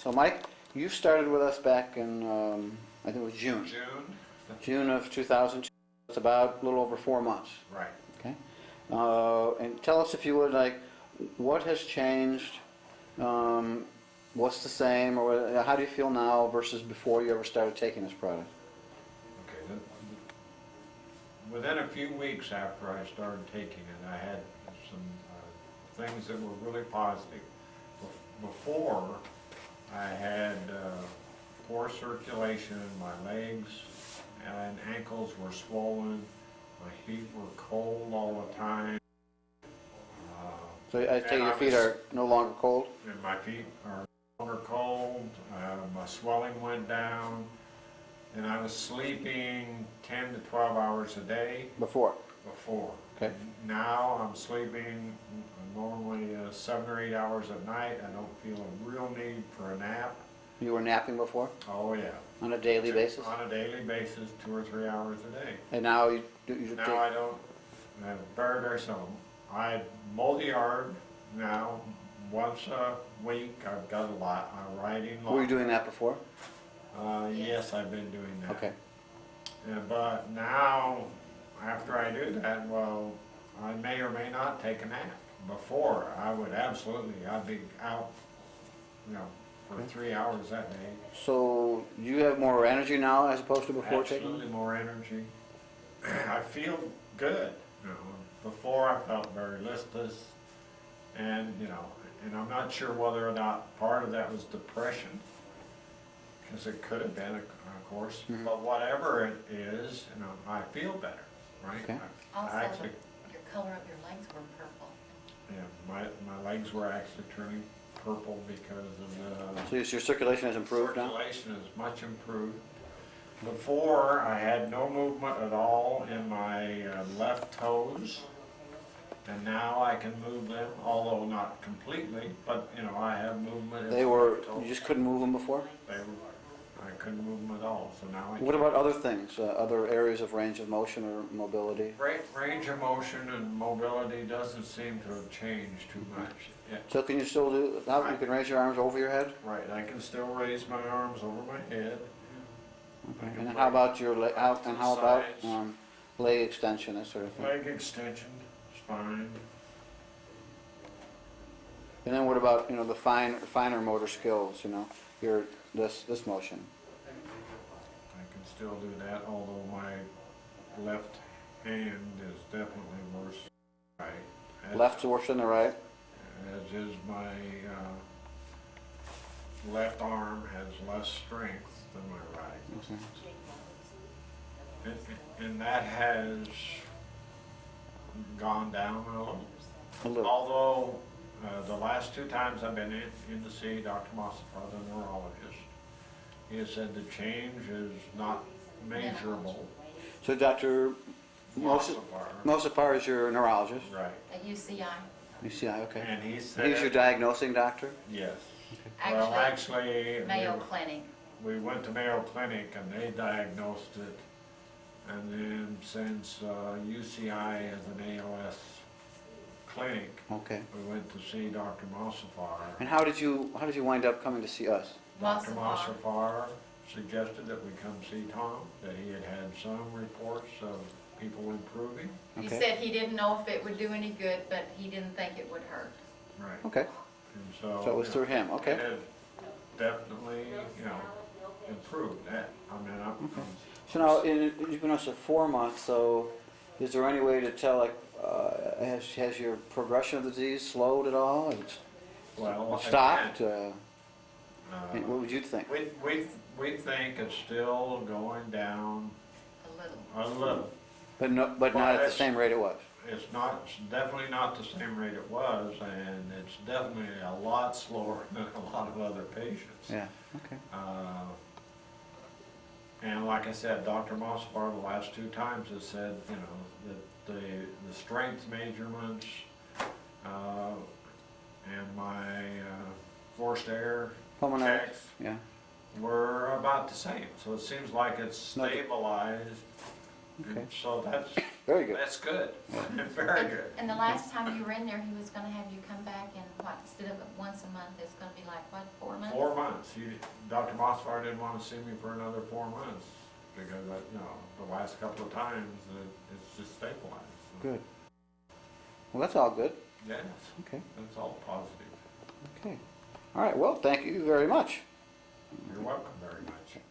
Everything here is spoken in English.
So Mike, you started with us back in, I think it was June. June of 2002. It's about a little over 4 months. Right. Okay. And tell us, if you would, like, what has changed, what's the same, or how do you feel now versus before you ever started taking this product? Okay. Within a few weeks after I started taking it, I had some things that were really positive. Before, I had poor circulation in my legs and ankles were swollen. My feet were cold all the time. So I take your feet are no longer cold? And my feet are no longer cold. My swelling went down. And I was sleeping 10 to 12 hours a day. Before? Before. Okay. Now I'm sleeping normally 7 or 8 hours at night. I don't feel a real need for a nap. You were napping before? Oh yeah. On a daily basis? On a daily basis, 2 or 3 hours a day. And now you Now take... I don't. Very, very seldom. I mow the yard now once a week. I've got a lot. I'm riding. Were you doing that before? Yes, I've been doing that. Okay. But now, after I do that, well, I may or may not take a nap. Before, I would absolutely. I'd be out, for 3 hours that day. So you have more energy now as opposed to before taking? Absolutely more energy. I feel good. Before I felt very listless, and and I'm not sure whether or not part of that was depression, because it could have been, of course. Mm-hmm. But whatever it is, I feel better, right? Okay. Also, Actually, your color of your legs were purple. yeah, my legs were actually turning purple because of the So your circulation has improved now? circulation is much improved. Before, I had no movement at all in my left toes, and now I can move them, although not completely, but I have movement in They my were, left toes. you just couldn't move them before? I couldn't move them at all, so now I can. What about other things, other areas of range of motion or mobility? Range of motion and mobility doesn't seem to have changed too much. So can you still do, now you can raise your arms over your head? Right, I can still raise my arms over my head. Okay. And how about your and how about Sides. leg extension, that sort of thing? Leg extension, spine. And then what about the finer motor skills? Your this motion. I can still do that, although my left hand is definitely worse than right. Left's worse than the right. As is my left arm has less strength than my right. Okay. And that has gone down a little. A little. Although the last 2 times I've been in to see Dr. Mossafar, the neurologist, he has said the change is not measurable. So Dr. Mossafar. Mossafar is your neurologist? Right. At UCI. UCI, okay. And he said, He's your diagnosing doctor? yes. Well, actually, Mayo Clinic. we went to Mayo Clinic and they diagnosed it. And then since UCI has an ALS clinic, Okay. we went to see Dr. Mossafar. And how did you wind up coming to see us? Dr. Mossafar. Mossafar suggested that we come see Tom, that he had had some reports of people improving. He Okay. said he didn't know if it would do any good, but he didn't think it would hurt. Right. Okay. And so. So it was through him, It okay. had definitely, improved that. I mean, Okay. So now, you've been us for 4 months, so is there any way to tell, like, has your progression of the disease slowed at all? It's well, stopped? again, What would you think? we think it's still going down A little. a little. But not at the it's- same rate it was? It's definitely not the same rate it was, and it's definitely a lot slower than a lot of other patients. Yeah, okay. And like I said, Dr. Mossafar the last 2 times has said, that the strength measurements and my forced air Pulmonary, checks yeah. were about the same. So it seems like it's No. stabilized. Okay. And so Very good. that's good. Very good. And the last time you were in there, he was gonna have you come back and instead of once a month, it's gonna be like, what, 4 months? 4 months. months. Dr. Mossfire didn't want to see me for another 4 months because, the last couple of times it's just stabilized. So, Good. Well, that's all good. yes, Okay. that's all positive. Okay. All right. Well, thank you very much. You're welcome very much.